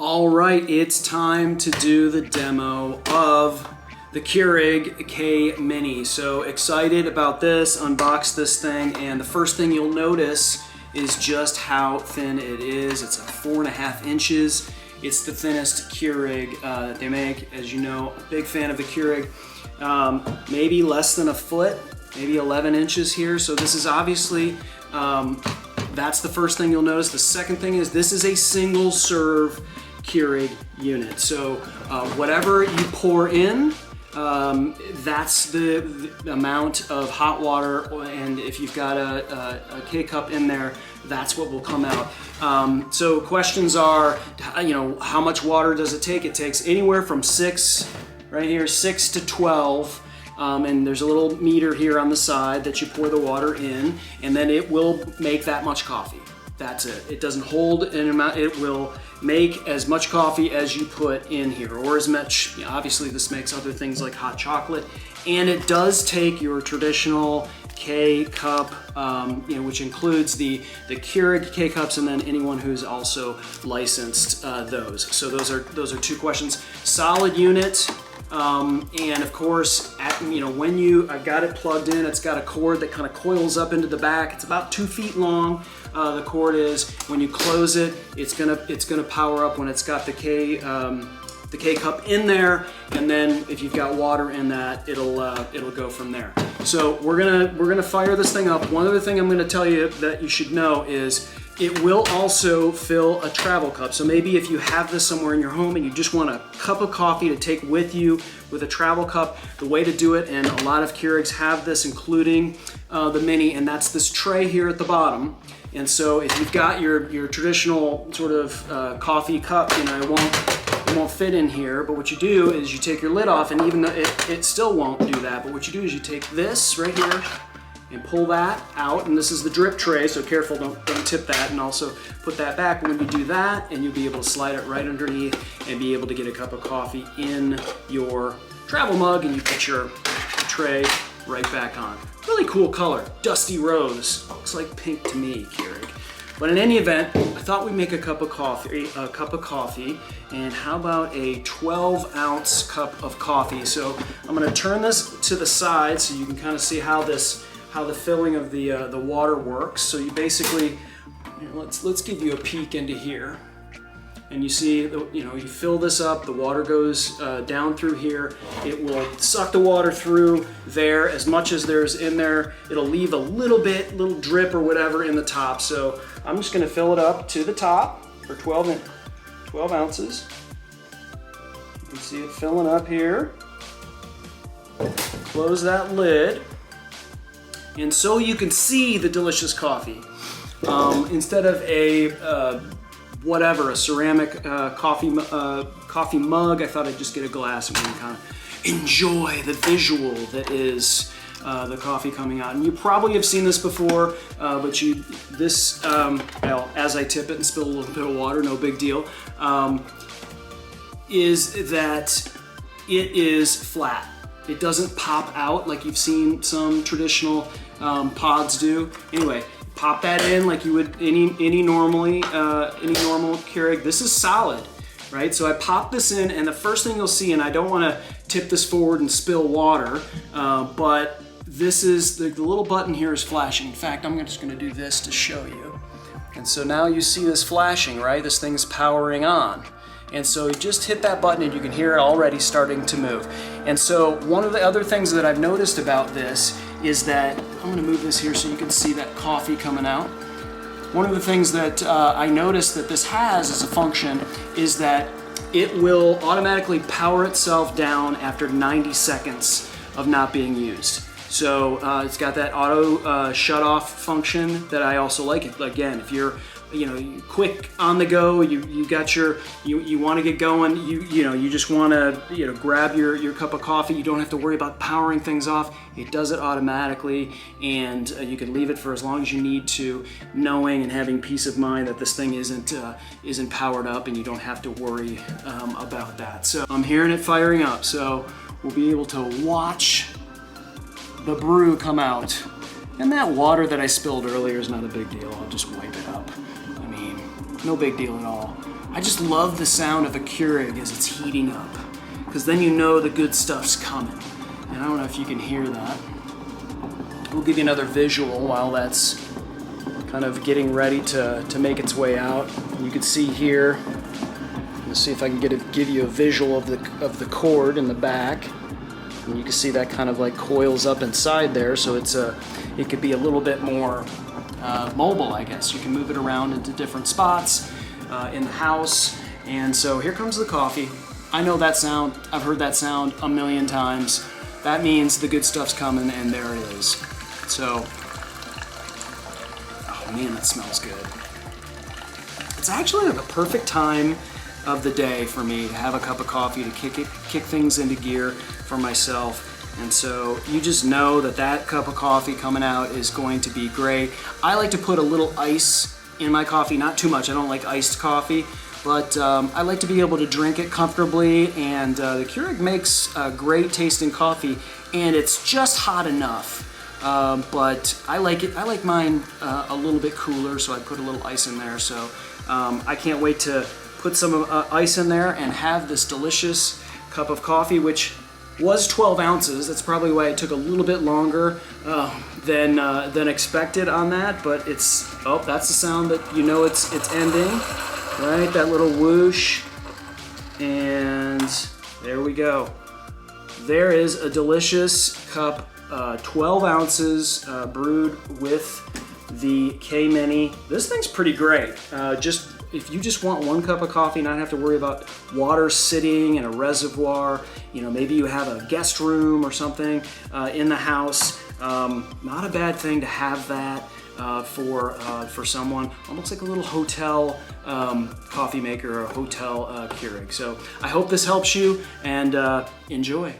All right, it's time to do the demo of the Keurig K Mini. So excited about this, unbox this thing, and the first thing you'll notice is just how thin it is. It's 4.5 inches. It's the thinnest Keurig that they make. As you know, a big fan of the Keurig. Maybe less than a foot, maybe 11 inches here. So this is obviously, that's the first thing you'll notice. The second thing is this is a single serve Keurig unit. So whatever you pour in, that's the amount of hot water, and if you've got a K-cup in there, that's what will come out. So questions are, how much water does it take? It takes anywhere from 6 to 12. And there's a little meter here on the side that you pour the water in, and then it will make that much coffee. That's it. It doesn't hold an amount. It will make as much coffee as you put in here, or as much. Obviously, this makes other things like hot chocolate, and it does take your traditional K cup, which includes the Keurig K cups, and then anyone who's also licensed those. So those are two questions. Solid unit. And of course, when I've got it plugged in, it's got a cord that kind of coils up into the back. It's about 2 feet long. The cord is. When you close it, it's gonna power up when it's got the K cup in there, and then if you've got water in that, it'll go from there. So we're gonna fire this thing up. One other thing I'm gonna tell you that you should know is it will also fill a travel cup. So maybe if you have this somewhere in your home and you just want a cup of coffee to take with you with a travel cup, the way to do it, and a lot of Keurigs have this, including the Mini, and that's this tray here at the bottom. And so if you've got your traditional sort of coffee cup, it won't fit in here, but what you do is you take your lid off, and even though it still won't do that, but what you do is you take this right here and pull that out, and this is the drip tray, so careful, don't tip that, and also put that back. When you do that, and you'll be able to slide it right underneath and be able to get a cup of coffee in your travel mug, and you put your tray right back on. Really cool color, dusty rose. Looks like pink to me, Keurig. But in any event, I thought we'd make a cup of coffee, and how about a 12-ounce cup of coffee? So I'm gonna turn this to the side so you can kind of see how the filling of the water works. So you basically, let's give you a peek into here. And you see, you fill this up, the water goes down through here. It will suck the water through there as much as there's in there. It'll leave a little drip or whatever in the top. So I'm just gonna fill it up to the top for 12 ounces. You can see it filling up here. Close that lid. And so you can see the delicious coffee. Instead of a ceramic coffee mug, I thought I'd just get a glass and we can kind of enjoy the visual that is the coffee coming out. And you probably have seen this before, but as I tip it and spill a little bit of water, no big deal, is that it is flat. It doesn't pop out like you've seen some traditional pods do. Anyway, pop that in like you would any normal Keurig. This is solid, right? So I pop this in, and the first thing you'll see, and I don't want to tip this forward and spill water, but this is the little button here is flashing. In fact, I'm just going to do this to show you. And so now you see this flashing, right? This thing's powering on. And so you just hit that button and you can hear it already starting to move. And so one of the other things that I've noticed about this is that, I'm gonna move this here so you can see that coffee coming out. One of the things that I noticed that this has as a function is that it will automatically power itself down after 90 seconds of not being used. So it's got that auto shut off function that I also like. Again, if you're quick on the go, you want to get going, you just want to grab your cup of coffee. You don't have to worry about powering things off. It does it automatically, and you can leave it for as long as you need to, knowing and having peace of mind that this thing isn't powered up, and you don't have to worry about that. So I'm hearing it firing up, so we'll be able to watch the brew come out. And that water that I spilled earlier is not a big deal. I'll just wipe it up. I mean, no big deal at all. I just love the sound of a Keurig as it's heating up, because then you know the good stuff's coming. And I don't know if you can hear that. We'll give you another visual while that's kind of getting ready to make its way out. You can see here, let's see if I can give you a visual of the cord in the back. And you can see that kind of like coils up inside there, so it could be a little bit more mobile, I guess. You can move it around into different spots in the house. And so here comes the coffee. I know that sound. I've heard that sound a million times. That means the good stuff's coming, and there it is. So, oh man, that smells good. It's actually like a perfect time of the day for me to have a cup of coffee to kick things into gear for myself. And so you just know that cup of coffee coming out is going to be great. I like to put a little ice in my coffee, not too much. I don't like iced coffee, but I like to be able to drink it comfortably. And the Keurig makes great tasting coffee, and it's just hot enough. But I like it. I like mine a little bit cooler, so I put a little ice in there. So I can't wait to put some ice in there and have this delicious cup of coffee, which was 12 ounces. That's probably why it took a little bit longer than expected on that. But it's, oh, that's the sound that you know it's ending, right? That little whoosh, and there we go. There is a delicious cup, 12 ounces, brewed with the K-Mini. This thing's pretty great. If you just want one cup of coffee, not have to worry about water sitting in a reservoir, you know, maybe you have a guest room or something in the house, not a bad thing to have that for someone. Almost like a little hotel coffee maker or a hotel Keurig. So I hope this helps you, and enjoy.